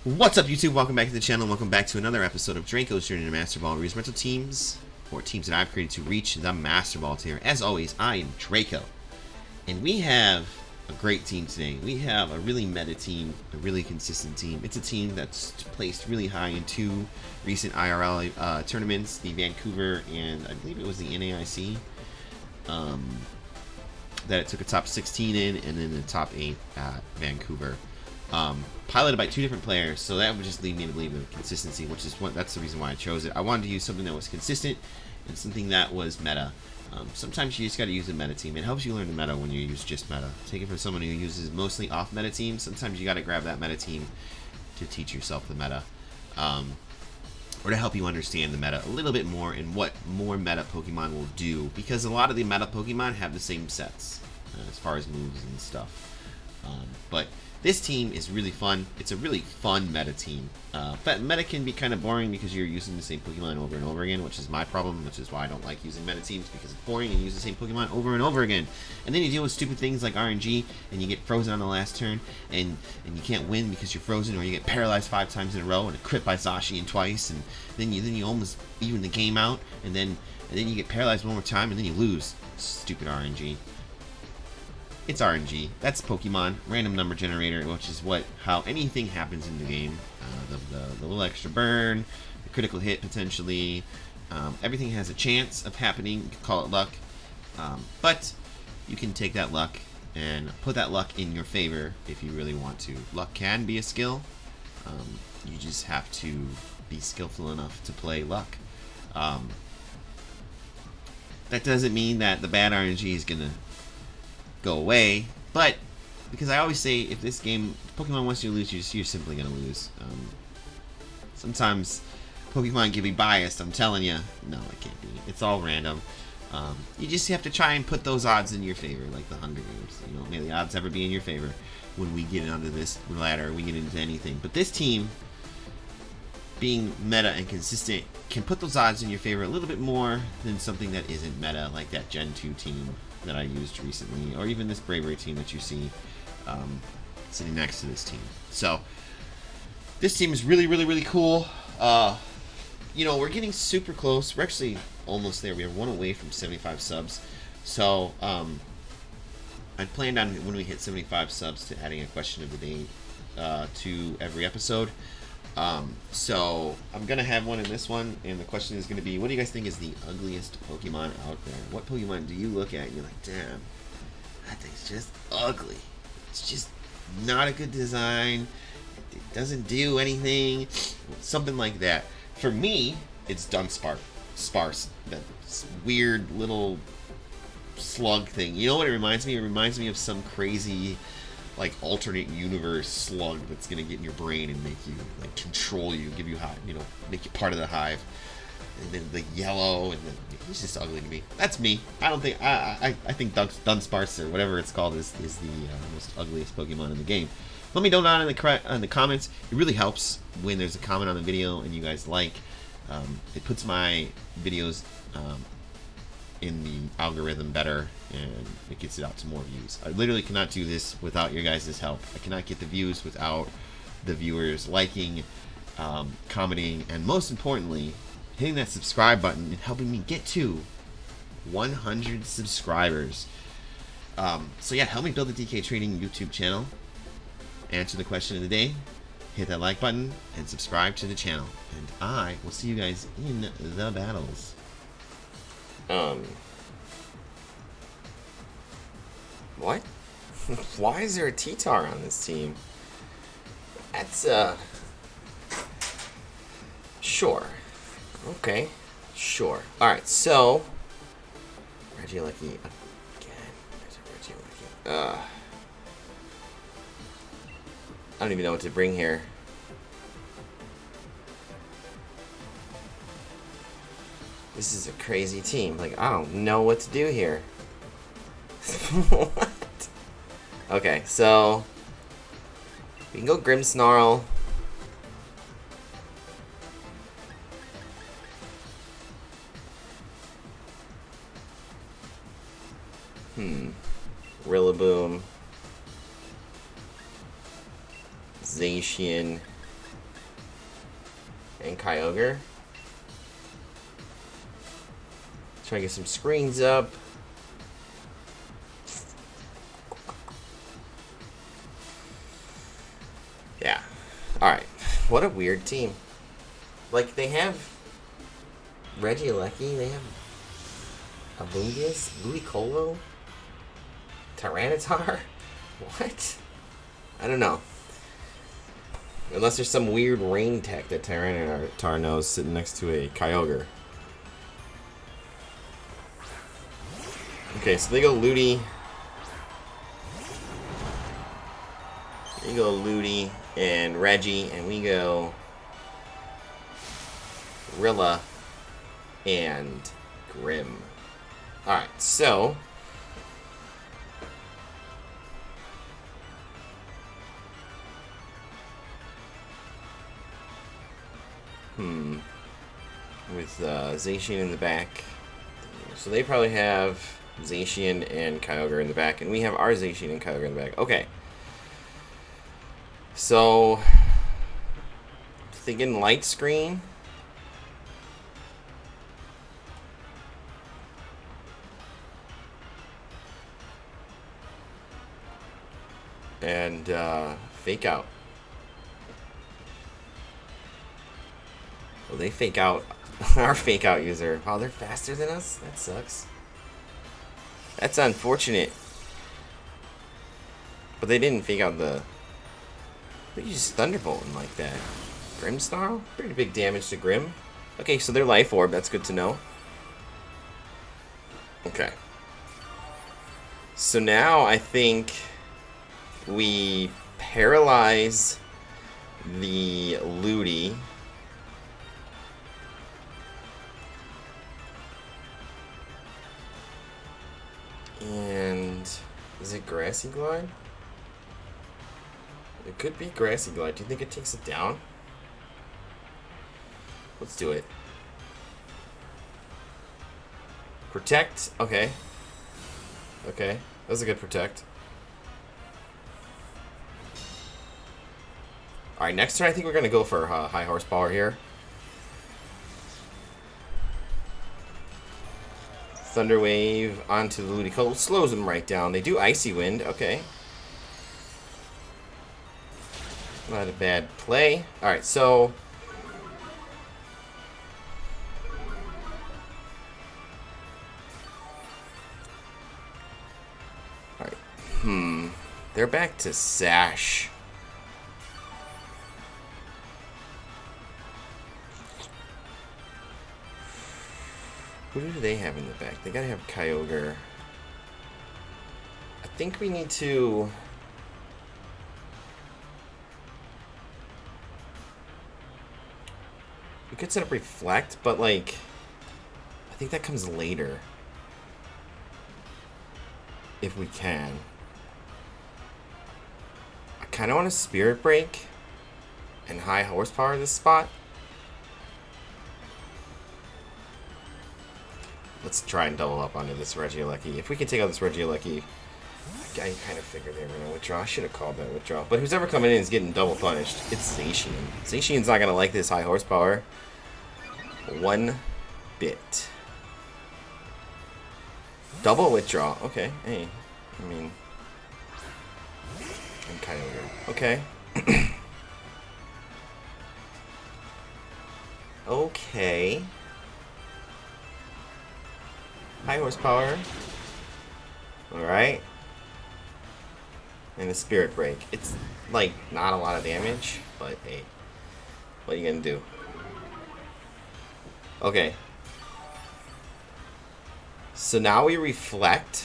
What's up, YouTube? Welcome back to the channel. Welcome back to another episode of Draco's Journey to Master Ball. Rental teams, or teams that I've created to reach the Master Ball tier. As always, I am Draco, and we have a great team today. We have a really meta team, a really consistent team. It's a team that's placed really high in two recent IRL tournaments, the Vancouver and I believe it was the NAIC. That it took a top 16 in, and then the top 8 at Vancouver. Piloted by two different players, so that would just lead me to believe in consistency, which is that's the reason why I chose it. I wanted to use something that was consistent and something that was meta. Sometimes you just got to use a meta team. It helps you learn the meta when you use just meta. Take it from someone who uses mostly off meta teams. Sometimes you got to grab that meta team to teach yourself the meta, or to help you understand the meta a little bit more and what more meta Pokemon will do, because a lot of the meta Pokemon have the same sets as far as moves and stuff. But this team is really fun. It's a really fun meta team. But meta can be kind of boring because you're using the same Pokemon over and over again, which is my problem, which is why I don't like using meta teams, because it's boring and you use the same Pokemon over and over again. And then you deal with stupid things like RNG, and you get frozen on the last turn, and you can't win because you're frozen, or you get paralyzed 5 times in a row and a crit by Zacian twice, and then you almost even the game out, and then you get paralyzed one more time, and then you lose. Stupid RNG. It's RNG. That's Pokemon, random number generator, which is how anything happens in the game. The little extra burn, the critical hit potentially. Everything has a chance of happening. You can call it luck, but you can take that luck and put that luck in your favor if you really want to. Luck can be a skill. You just have to be skillful enough to play luck. That doesn't mean that the bad RNG is gonna go away, but because I always say, if this game, if Pokemon wants you to lose, you're simply gonna lose. Sometimes Pokemon can be biased. I'm telling you, no, it can't be. It's all random. You just have to try and put those odds in your favor, like the Hunger Games. You know, may the odds ever be in your favor when we get onto this ladder, we get into anything. But this team, being meta and consistent, can put those odds in your favor a little bit more than something that isn't meta, like that Gen 2 team that I used recently, or even this Bravery team that you see sitting next to this team. So this team is really, really, really cool. You know, we're getting super close. We're actually almost there. We are one away from 75 subs. So I planned on, when we hit 75 subs, to adding a question of the day to every episode. So I'm gonna have one in this one, and the question is gonna be, what do you guys think is the ugliest Pokemon out there? What Pokemon do you look at and you're like, damn, that thing's just ugly. It's just not a good design. It doesn't do anything. Something like that. For me, it's Dunsparce. That weird little slug thing. You know what it reminds me? It reminds me of some crazy, like, alternate universe slug that's gonna get in your brain and make you, like, control you, give you hive, you know, make you part of the hive. And then the yellow, and he's just ugly to me. That's me. I don't think I think Dunsparce, or whatever it's called, is the most ugliest Pokemon in the game. Let me know down in the comments. It really helps when there's a comment on the video and you guys like. It puts my videos in the algorithm better, and it gets it out to more views. I literally cannot do this without your guys' help. I cannot get the views without the viewers liking, commenting, and most importantly, hitting that subscribe button and helping me get to 100 subscribers. So yeah, help me build the DK Trading YouTube channel. Answer the question of the day, hit that like button, and subscribe to the channel. And I will see you guys in the battles. What? Why is there a T-Tar on this team? That's, sure. Okay. Sure. Alright, so Regieleki again. There's a Regieleki. I don't even know what to bring here. This is a crazy team. Like, I don't know what to do here. What? Okay, so we can go Grimmsnarl. Rillaboom. Zacian. and Kyogre. Try to get some screens up. Yeah. Alright. What a weird team. Like, they have Regieleki, they have Abungus, Ludicolo, Tyranitar. What? I don't know. Unless there's some weird rain tech that Tyranitar knows sitting next to a Kyogre. Okay, so they go Ludi. They go Ludi and Reggie, and we go Rilla and Grim. Alright, so with Zacian in the back. So they probably have Zacian and Kyogre in the back, and we have our Zacian and Kyogre in the back. Okay. So, thinking light screen. And fake out. Well, they fake out our fake out user. Wow, they're faster than us? That sucks. That's unfortunate. But they didn't fake out the... They just Thunderbolting like that. Grimmsnarl? Pretty big damage to Grim. Okay, so they're Life Orb. That's good to know. Okay. So now I think we paralyze the Ludi. And is it Grassy Glide? It could be Grassy Glide. Do you think it takes it down? Let's do it. Protect. Okay. Okay. That was a good protect. Alright, next turn I think we're going to go for high horsepower here. Thunder Wave onto the Ludicolo. Slows them right down. They do Icy Wind. Okay. Not a bad play. Alright, so... Alright. They're back to Sash. Who do they have in the back? They gotta have Kyogre. I think we need to... We could set up Reflect, but like... I think that comes later. If we can. I kinda want to Spirit Break and high horsepower this spot. Let's try and double up onto this Regieleki. If we can take out this Regieleki, I kind of figured they were going to withdraw. I should have called that withdraw. But who's ever coming in is getting double punished. It's Zacian. Zacian's not going to like this high horsepower. One bit. Double withdraw. Okay. Hey. I mean... And Kyogre. Okay. Okay. High horsepower. Alright. And a Spirit Break. It's, like, not a lot of damage, but hey. What are you gonna do? Okay. So now we Reflect.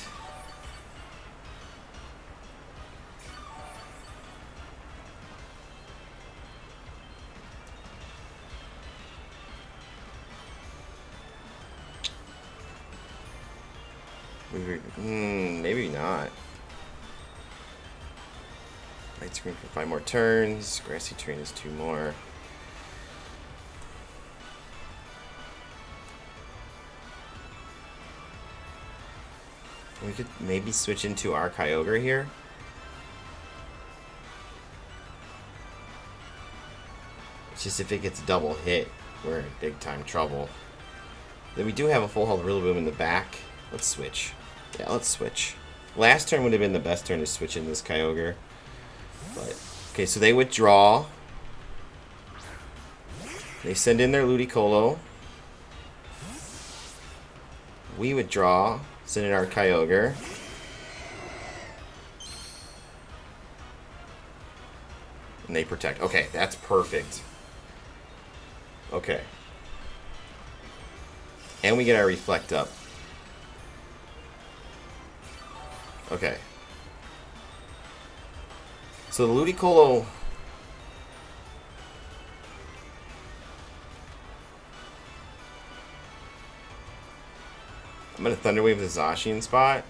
Maybe not. Light Screen for 5 more turns. Grassy Terrain is 2 more. We could maybe switch into our Kyogre here. just if it gets double hit, we're in big time trouble. Then we do have a full health Rillaboom in the back. Let's switch. Yeah, let's switch. Last turn would have been the best turn to switch in this Kyogre. But okay, so they withdraw. They send in their Ludicolo. We withdraw, send in our Kyogre. And they protect. Okay, that's perfect. Okay. And we get our Reflect up. Okay. So the Ludicolo... I'm going to Thunder Wave the Zacian spot.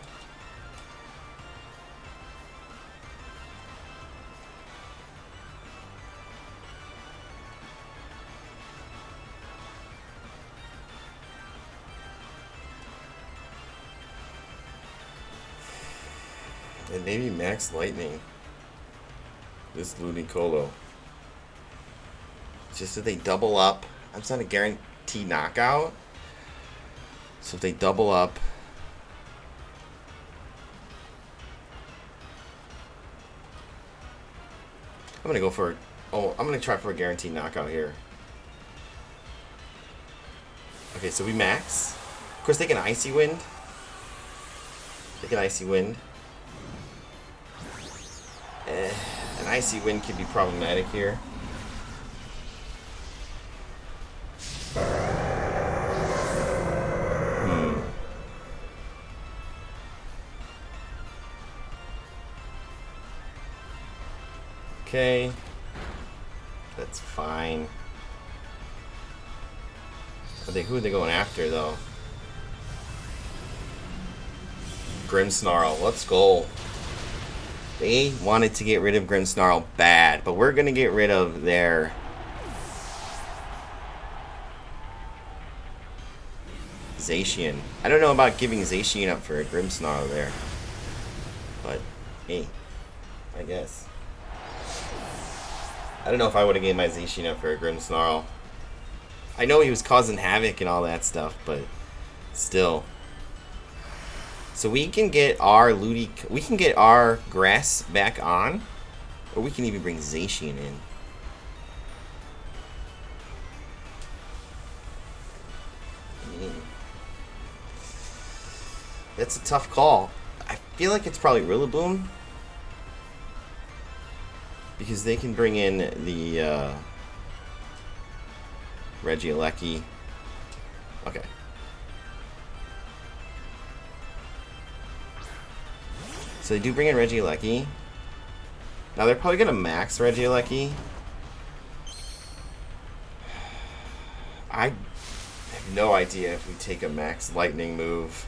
And maybe Max Lightning this Ludicolo. Just if they double up. That's not a guaranteed knockout. So if they double up. I'm gonna go for I'm gonna try for a guaranteed knockout here. Okay, so we max. Of course they can Icy Wind. They can Icy Wind. An Icy Wind could be problematic here. Okay. That's fine. Who are they going after, though? Grimmsnarl. Let's go. They wanted to get rid of Grimmsnarl bad, but we're going to get rid of their... Zacian. I don't know about giving Zacian up for a Grimmsnarl there. But, hey. I guess. I don't know if I would have gave my Zacian up for a Grimmsnarl. I know he was causing havoc and all that stuff, but still. So we can get our we can get our grass back on, or we can even bring Zacian in. That's a tough call. I feel like it's probably Rillaboom, because they can bring in the Regieleki. Okay. So they do bring in Regieleki. Now they're probably going to max Regieleki. I have no idea if we take a max lightning move.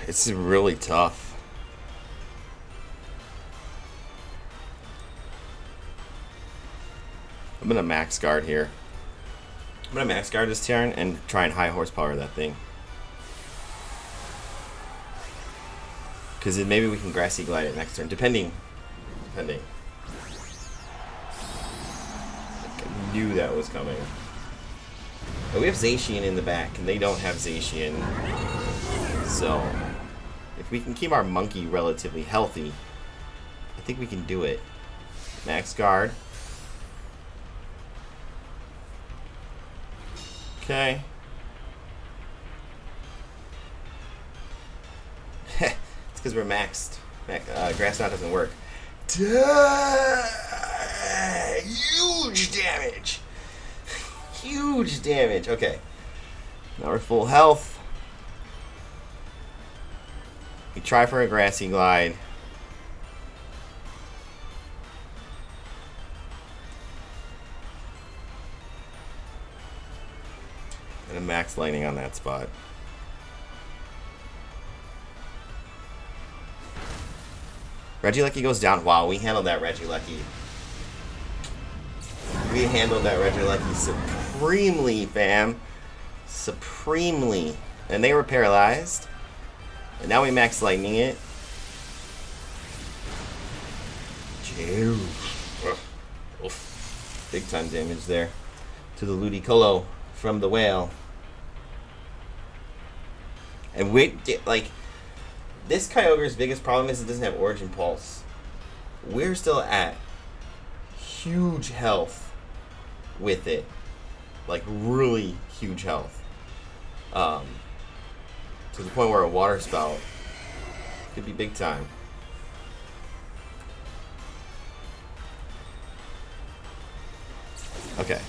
It's really tough. I'm gonna max guard here. I'm gonna max guard this turn and try and high horsepower that thing. Because maybe we can grassy glide it next turn, depending. I knew that was coming. But we have Zacian in the back, and they don't have Zacian. So, if we can keep our monkey relatively healthy, I think we can do it. Max guard. Okay. It's because we're maxed. Grass knot doesn't work. Huge damage. Huge damage. Okay. Now we're full health. We try for a grassy glide. And a max lightning on that spot. Regieleki goes down. Wow, we handled that Regieleki We handled that Regieleki supremely, fam. Supremely. And they were paralyzed. And now we max lightning it. Oof. Big time damage there to the Ludicolo from the whale. And like, this Kyogre's biggest problem is it doesn't have Origin Pulse. We're still at huge health with it. Like, really huge health. To the point where a Water Spout could be big time. Okay.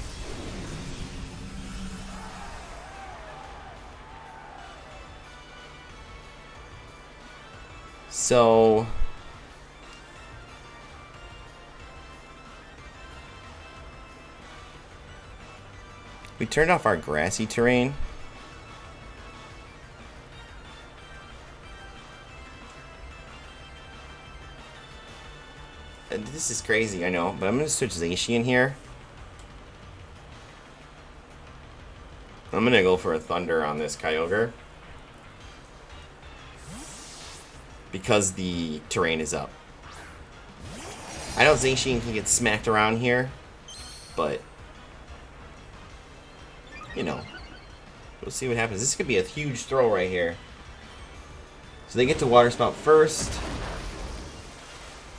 So we turned off our grassy terrain. And this is crazy, I know, but I'm going to switch Zacian here. I'm going to go for a Thunder on this Kyogre. Because the terrain is up. I know Zacian can get smacked around here, but, you know, we'll see what happens. This could be a huge throw right here. So they get to Water Spout first.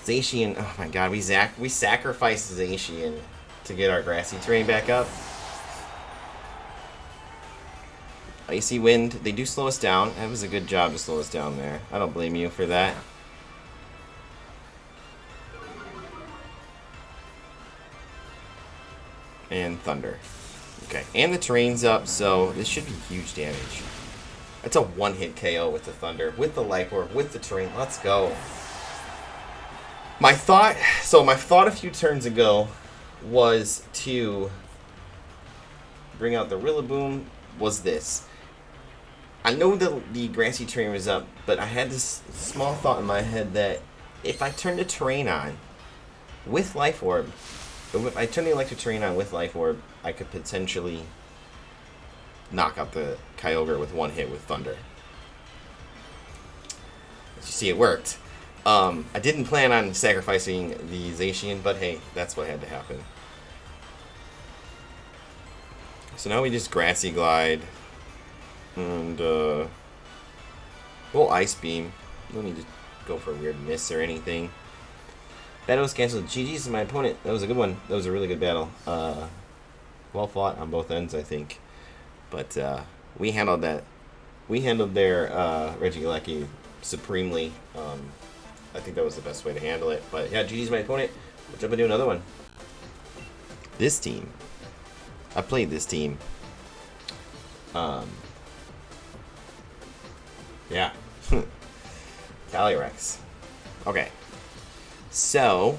Zacian, oh my god, we sacrificed Zacian to get our grassy terrain back up. Icy Wind, they do slow us down. That was a good job to slow us down there. I don't blame you for that. And Thunder. Okay, and the terrain's up, so this should be huge damage. That's a one-hit KO with the Thunder, with the Life Orb, with the terrain. Let's go. My thought a few turns ago was to bring out the Rillaboom was this. I know the grassy terrain was up, but I had this small thought in my head that if I turn the terrain on with Life Orb, if I turn the electric terrain on with Life Orb, I could potentially knock out the Kyogre with one hit with Thunder. As you see, it worked. I didn't plan on sacrificing the Zacian, but hey, that's what had to happen. So now we just Grassy Glide. And, we'll Ice Beam. No need to go for a weird miss or anything. Battle was canceled. GG's to my opponent. That was a good one. That was a really good battle. Well fought on both ends, I think. But, we handled that. We handled their, Regieleki supremely. I think that was the best way to handle it. But, yeah, GG's my opponent. We'll jump into another one. This team. I played this team. Yeah. Calyrex. Okay. So,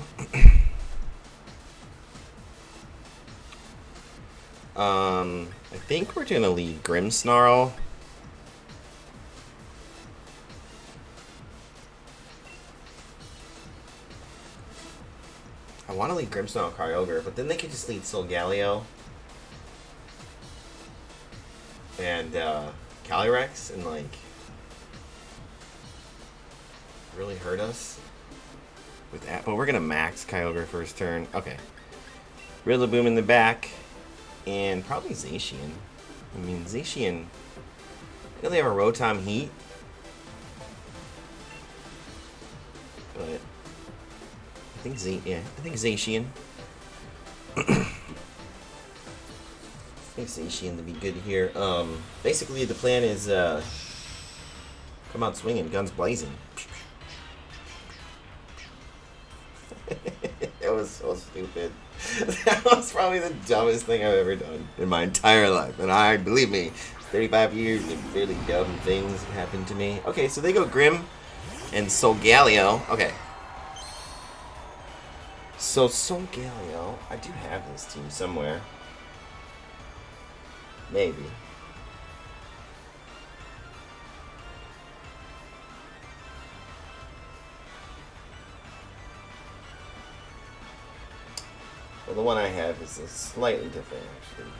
I think we're gonna lead Grimmsnarl. I want to lead Grimmsnarl Kyogre, but then they could just lead Solgaleo and Calyrex and like really hurt us with that. But we're gonna max Kyogre first turn. Okay. Rillaboom in the back, and probably Zacian. I mean, Zacian. I know they have a Rotom Heat, but I think Zacian. I think Zacian to be good here. Basically the plan is come out swinging, guns blazing. That was so stupid. That was probably the dumbest thing I've ever done in my entire life. And believe me, 35 years of really dumb things happened to me. Okay, so they go Grim and Solgaleo. Okay. So Solgaleo, I do have this team somewhere. Maybe. Well, the one I have is slightly different, actually.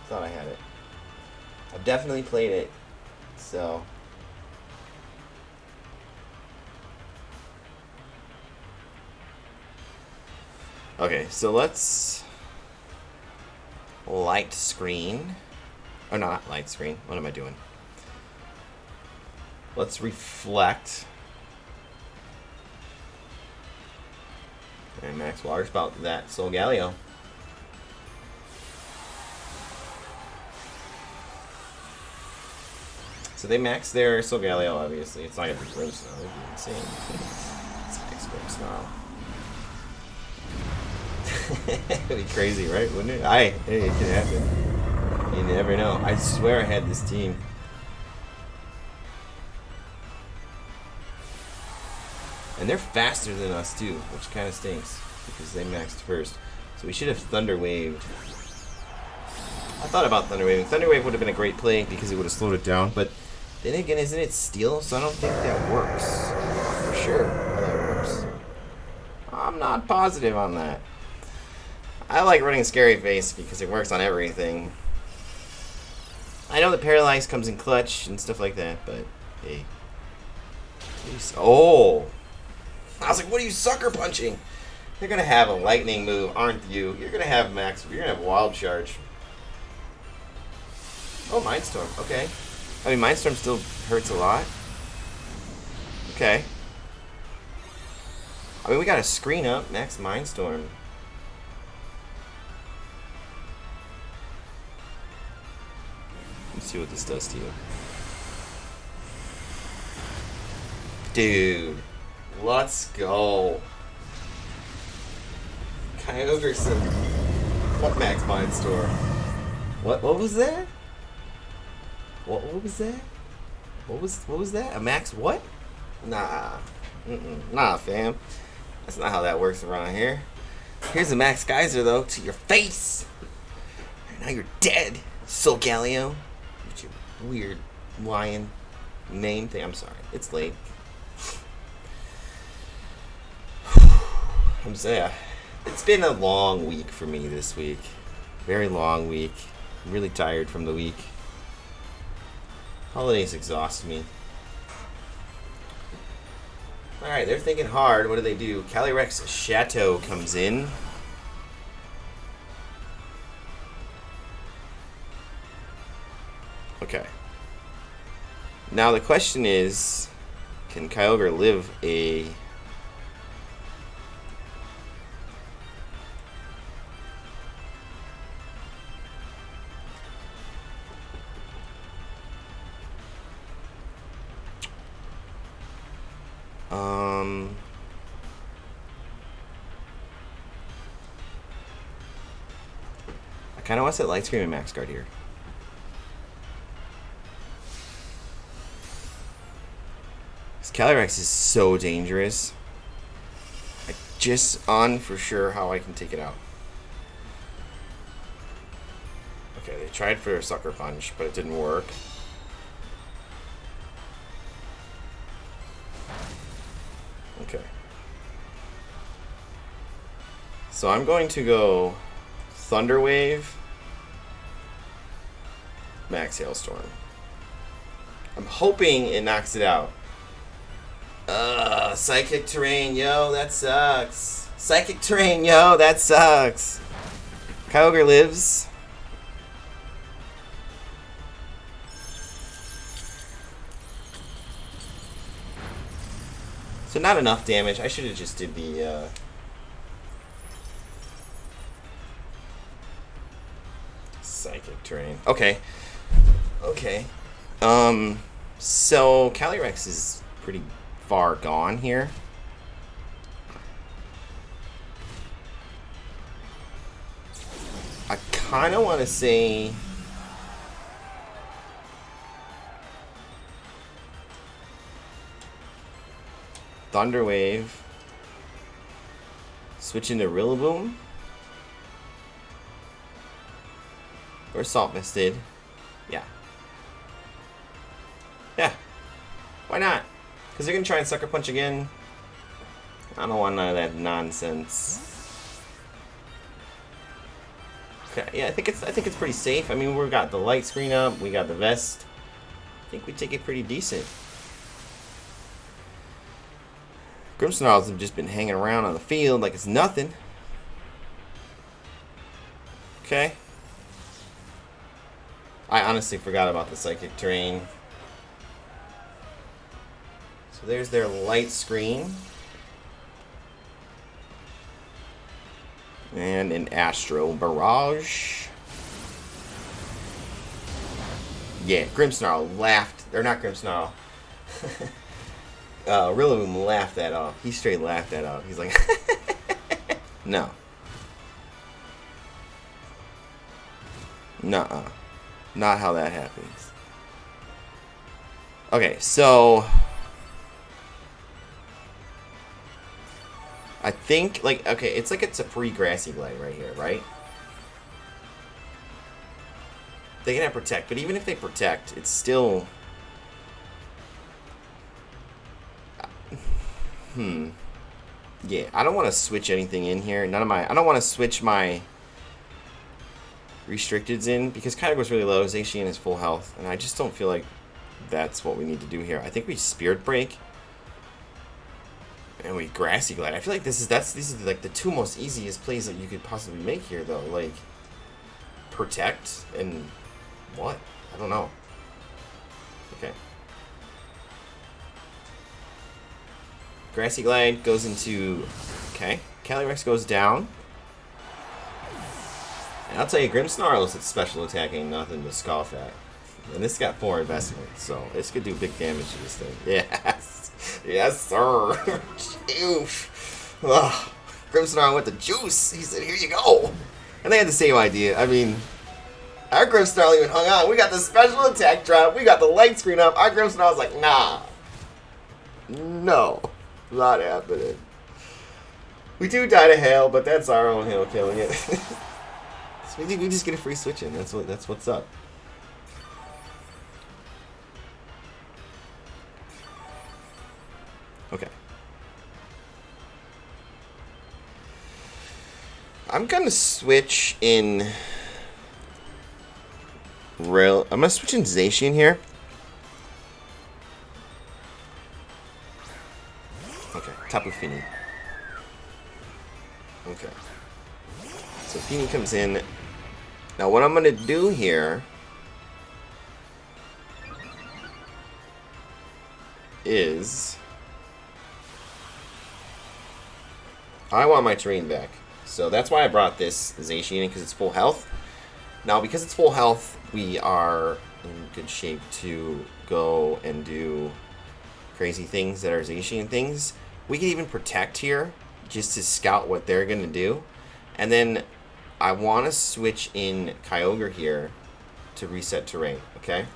Thought I had it. I've definitely played it, so. Okay, so let's light screen. Oh, no, not light screen. What am I doing? Let's reflect. And max water spout that Solgaleo. So they max their Solgaleo, obviously. It's not going to be Grimmsnarl. It would be insane. It's max Grimmsnarl. It'd be crazy, right? Wouldn't it? Hey, it can happen. You never know. I swear I had this team. And they're faster than us, too, which kind of stinks. Because they maxed first. So we should have Thunder Waved. I thought about Thunder Waving. Thunder Wave would have been a great play because it would have slowed it down. But then again, isn't it Steel? So I don't think that works. For sure how that works. I'm not positive on that. I like running Scary Face because it works on everything. I know that Paralyze comes in clutch and stuff like that, but hey. Oh! I was like, what are you sucker punching? You're going to have a lightning move, aren't you? You're going to have max. You're going to have Wild Charge. Oh, Mindstorm. Okay. I mean, Mindstorm still hurts a lot. Okay. I mean, we got a screen up. Max Mindstorm. Let's see what this does to you. Dude. Let's go. Kyogre. What Max Mindstorm? What was that? What was that? What was that? A max what? Nah. Nah, fam. That's not how that works around here. Here's a Max Geyser, though, to your face. Now you're dead, Solgaleo. With your weird lion name thing. I'm sorry. It's late. I'm saying, it's been a long week for me this week. Very long week. I'm really tired from the week. Holidays exhaust me. Alright, they're thinking hard. What do? Calyrex Chateau comes in. Okay. Now the question is, can Kyogre live a... I kind of want to set Light Scream and Max Guard here. This Calyrex is so dangerous. I just on for sure how I can take it out. Okay, they tried for a Sucker Punch, but it didn't work. Okay. So I'm going to go Thunder Wave, Max Hailstorm. I'm hoping it knocks it out. Psychic Terrain, yo, that sucks. Psychic Terrain, yo, that sucks. Kyogre lives. So not enough damage. I should have just did the Psychic Terrain. Okay. Okay. So Calyrex is pretty far gone here. I kind of want to say Thunder Wave, switch into Rillaboom, or Salt Misted. Yeah. Yeah. Why not? Because they're going to try and Sucker Punch again. I don't want none of that nonsense. Okay, yeah, I think it's pretty safe. I mean, we've got the light screen up, we got the vest. I think we take it pretty decent. Grimmsnarls have just been hanging around on the field like it's nothing. Okay. I honestly forgot about the psychic terrain. So there's their light screen. And an Astro Barrage. Yeah, Grimmsnarl laughed. Or not Grimmsnarl. Rillaboom laughed that off. He straight laughed that off. He's like, no. Nuh-uh. Not how that happens. Okay, so I think, like, okay, it's like it's a free Grassy Glide right here, right? They can have Protect, but even if they Protect, it's still... Yeah, I don't want to switch anything in here. I don't want to switch my restricteds in, because Kyogre's really low, Zacian is full health, and I just don't feel like that's what we need to do here. I think we Spirit Break. And we Grassy Glide. I feel like these are like the two most easiest plays that you could possibly make here, though. Like, Protect and what? I don't know. Okay. Grassy Glide goes into... Okay. Calyrex goes down. And I'll tell you, Grimmsnarl is special attack ain't nothing to scoff at. And this got 4 investment, so this could do big damage to this thing. Yes. Yes, sir. Ugh. Grimmsnarl went to juice. He said, here you go. And they had the same idea. I mean, our Grimmsnarl even hung on. We got the special attack drop. We got the light screen up. Our Grimmsnarl was like, nah. No. Not happening. We do die to hail, but that's our own hail killing it. So we just get a free switch in. That's what's up. Okay. I'm gonna switch in I'm gonna switch in Zacian here. Okay, Tapu Fini. Okay. So Fini comes in. Now what I'm gonna do here is I want my terrain back. So that's why I brought this Zacian in, because it's full health. Now because it's full health, we are in good shape to go and do crazy things that are Zacian things. We can even Protect here just to scout what they're going to do. And then I want to switch in Kyogre here to reset terrain, okay?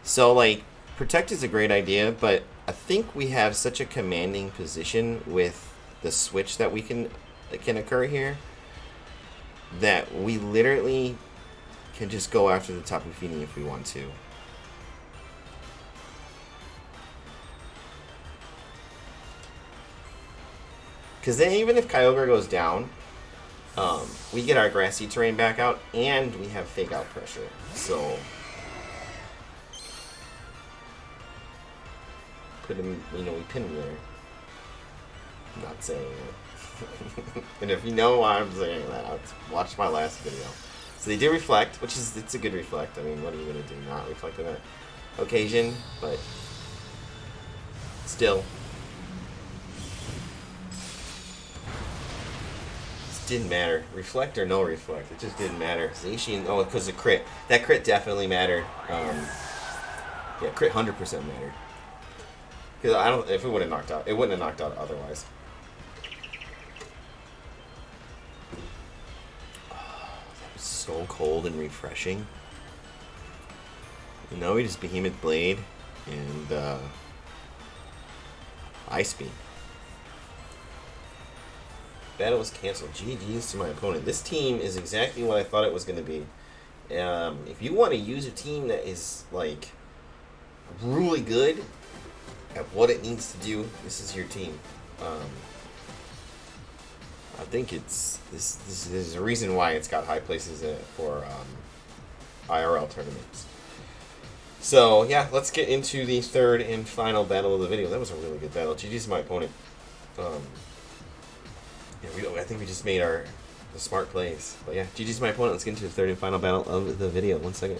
So, like, Protect is a great idea, but I think we have such a commanding position with the switch that can occur here that we literally can just go after the Tapu Fini if we want to. Because then even if Kyogre goes down, we get our grassy terrain back out, and we have Fake Out pressure. So put him, we pin him there. I'm not saying it. And if you know why I'm saying that, watch my last video. So they do reflect, which is, it's a good reflect. I mean, what are you going to do? Not reflect on that occasion, but still. Didn't matter. Reflect or no reflect. It just didn't matter. Zacian, oh, because the crit. That crit definitely mattered. Yeah, crit 100% mattered. Because I don't, if it would have knocked out, it wouldn't have knocked out otherwise. Oh, that was so cold and refreshing. You know, we just Behemoth Blade and Ice Beam. Battle was canceled. GG's to my opponent. This team is exactly what I thought it was going to be. If you want to use a team that is, like, really good at what it needs to do, this is your team. I think it's this is a reason why it's got high places for IRL tournaments. So yeah, let's get into the third and final battle of the video. That was a really good battle. GG's my opponent. Yeah, I think we just made the smart plays. But yeah, GG's my opponent. Let's get into the third and final battle of the video. 1 second.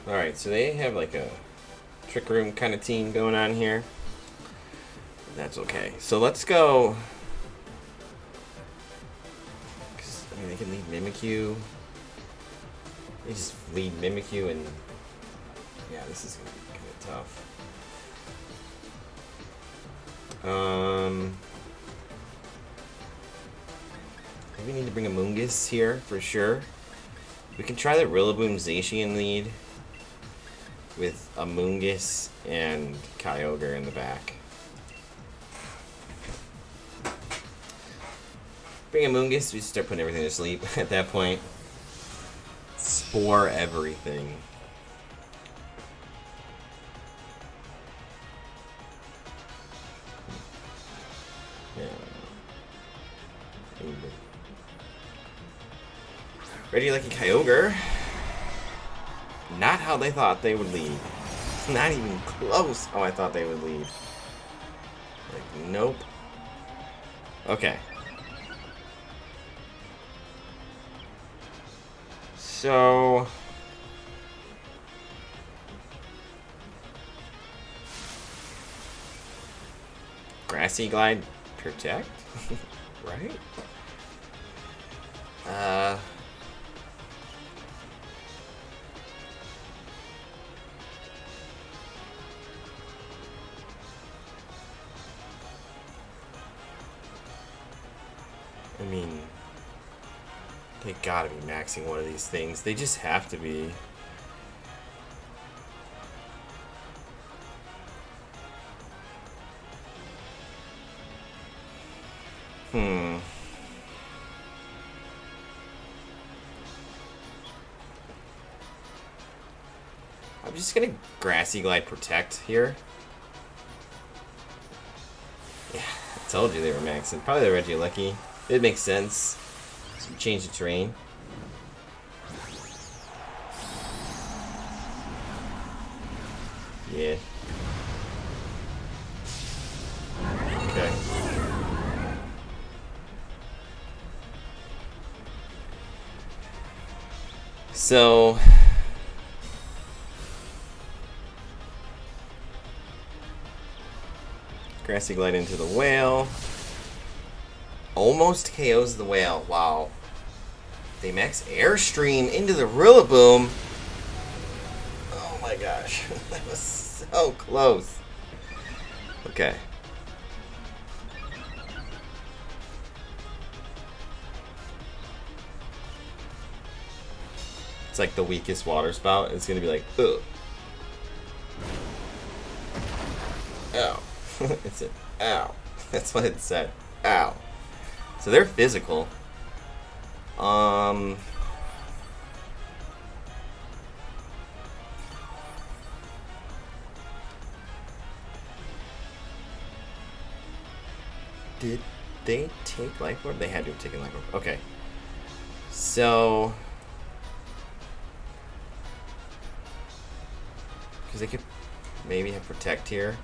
All right, so they have like a trick room kind of team going on here. That's okay. So let's go. I mean, they can lead Mimikyu. They just lead Mimikyu, and yeah, this is gonna be kind of tough. I think we need to bring a Moongus here for sure. We can try the Rillaboom Zacian lead with a Moongus and Kyogre in the back. Bring a Moongus, we start putting everything to sleep at that point. Spore everything. Yeah. Ready like a Kyogre. Not how they thought they would lead. Not even close how I thought they would lead. Like, nope. Okay. So Grassy Glide Protect, right? I mean, they gotta be maxing one of these things. They just have to be. I'm just gonna Grassy Glide Protect here. Yeah, I told you they were maxing. Probably the Regieleki. It makes sense. So you change the terrain. Yeah. Okay. So Grassy Glide into the whale. Almost KOs the whale. Wow. They max Airstream into the Rillaboom. Oh my gosh. That was so close. Okay. It's like the weakest water spout. It's gonna be like, ugh. Ow. It said, ow. That's what it said. Ow. So they're physical. Did they take Life Orb? They had to have taken Life Orb. Okay. So because they could maybe have Protect here.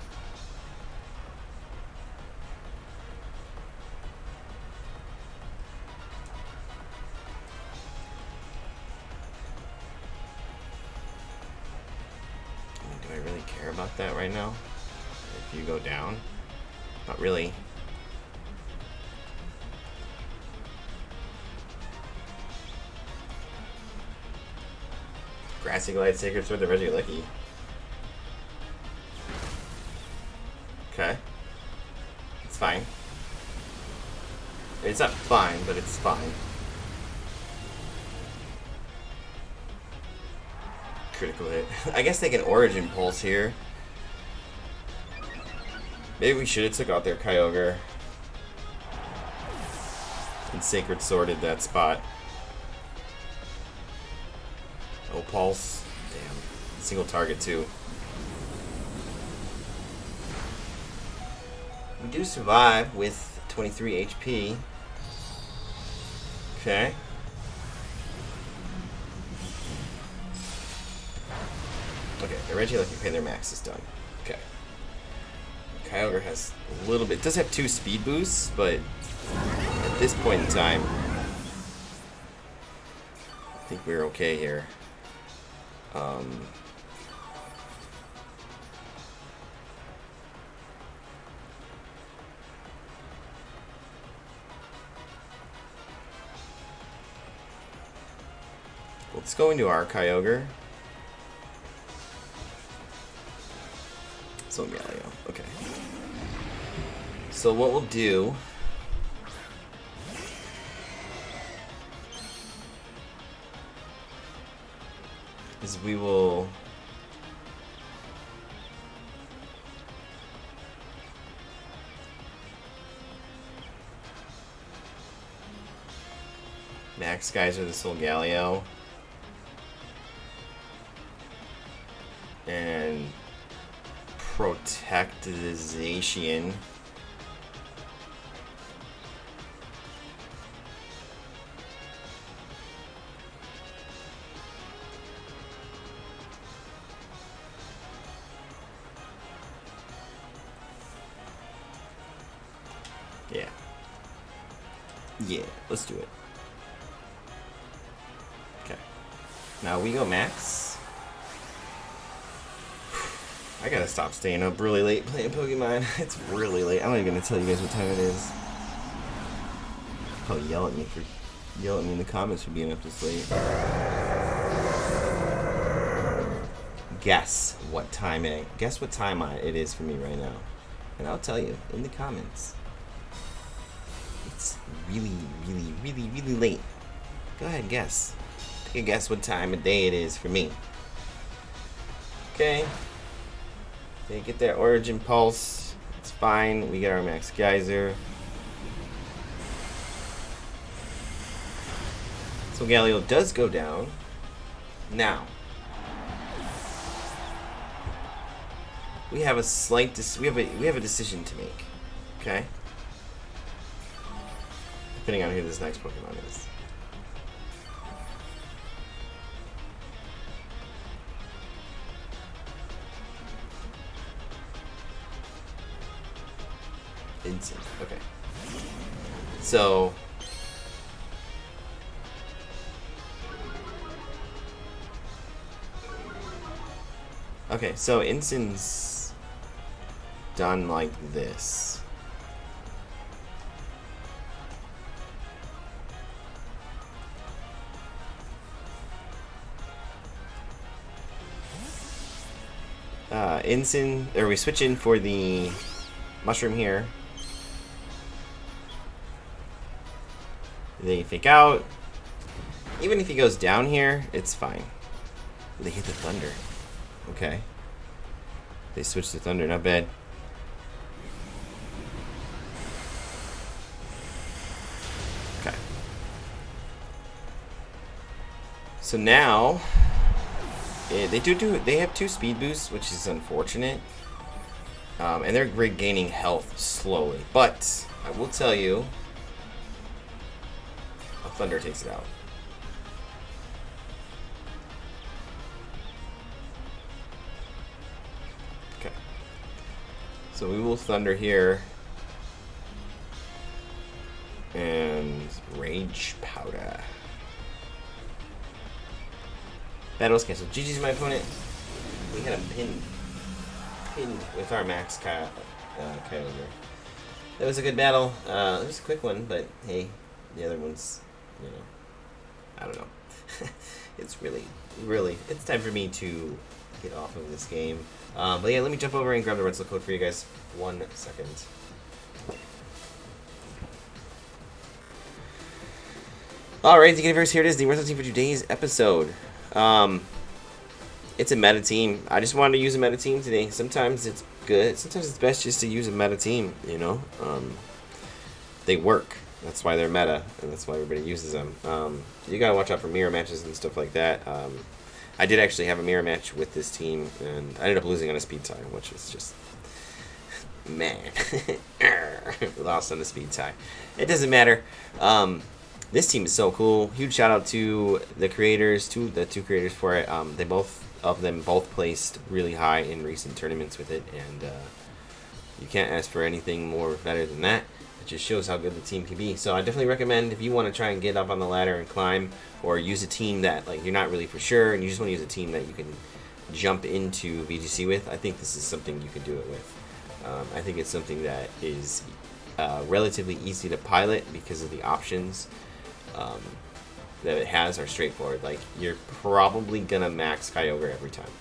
Do I really care about that right now? If you go down? Not really. Grassy Glide, Sacred Sword, the Regieleki. Okay. It's fine. It's not fine, but it's fine. Critical hit. I guess they can Origin Pulse here. Maybe we should have took out their Kyogre and Sacred Sworded that spot. Oh, Pulse. Damn. Single target too. We do survive with 23 HP. Okay. Okay, the Regieleki pay their max is done. Okay. Kyogre has a little bit. It does have 2 speed boosts, but at this point in time, I think we're okay here. Let's go into our Kyogre. So Galio. Okay. So what we'll do is we will Max Geyser the Solgaleo and protect the Zacian. Yeah. Yeah, let's do it. Okay. Now we go max. I gotta stop staying up really late playing Pokemon. It's really late. I'm not even gonna tell you guys what time it is. Probably yell at me in the comments for being up this late. Guess what time it is for me right now. And I'll tell you in the comments. It's really, really, really, really late. Go ahead and guess. Take a guess what time of day it is for me. Okay. They get that Origin Pulse. It's fine. We get our Max Geyser. So Galio does go down. Now, we have a slight we have a decision to make. Okay? Depending on who this next Pokemon is. Insane. Okay. So Insyn's done like this. We switch in for the mushroom here. They fake out. Even if he goes down here, it's fine. They hit the thunder. Okay. They switch to thunder, not bad. Okay. So now they have 2 speed boosts, which is unfortunate. And they're regaining health slowly. But I will tell you, Thunder takes it out. Okay. So we will Thunder here. And Rage Powder. Battle's canceled. GG's my opponent. We had him pinned with our Max Kyogre. That was a good battle. It was a quick one, but hey, the other ones, you know, I don't know. It's really, it's time for me to get off of this game. But yeah, let me jump over and grab the rental code for you guys. 1 second. Alright, the universe, here it is, the rental team for today's episode. It's a meta team. I just wanted to use a meta team today. Sometimes it's good. Sometimes it's best just to use a meta team, you know. They work. That's why they're meta, and that's why everybody uses them. You gotta watch out for mirror matches and stuff like that. I did actually have a mirror match with this team, and I ended up losing on a speed time, which is just man. We lost on the speed tie. It doesn't matter. This team is so cool. Huge shout out to the creators, the two creators for it. They both placed really high in recent tournaments with it, and you can't ask for anything more better than that. It just shows how good the team can be. So I definitely recommend, if you want to try and get up on the ladder and climb, or use a team that like you're not really for sure, and you just want to use a team that you can jump into VGC with, I think this is something you can do it with. I think it's something that is relatively easy to pilot because of the options that it has are straightforward. Like, you're probably gonna max Kyogre every time.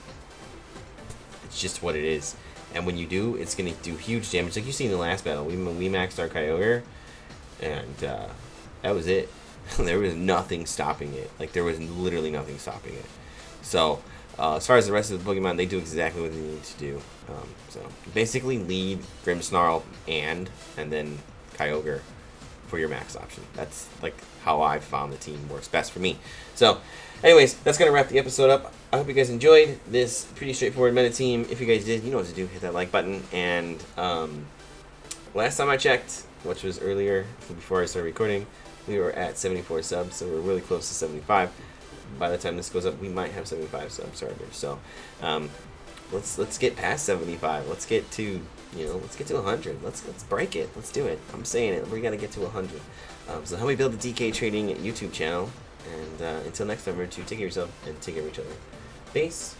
It's just what it is. And when you do, it's gonna do huge damage. Like you see in the last battle, we maxed our Kyogre, and that was it. There was nothing stopping it. Like, there was literally nothing stopping it. So as far as the rest of the Pokemon, they do exactly what they need to do. So basically lead Grimmsnarl and then Kyogre for your max option. That's like how I found the team works best for me. So anyways, that's gonna wrap the episode up. I hope you guys enjoyed this pretty straightforward meta team. If you guys did, you know what to do. Hit that like button. And last time I checked, which was earlier before I started recording, we were at 74 subs, so we're really close to 75. By the time this goes up, we might have 75 subscribers. So let's get past 75. Let's get to, let's get to 100. Let's break it. Let's do it. I'm saying it. We got to get to 100. So help me build the DK Trading YouTube channel. And until next time, remember to take care of yourself and take care of each other. Peace.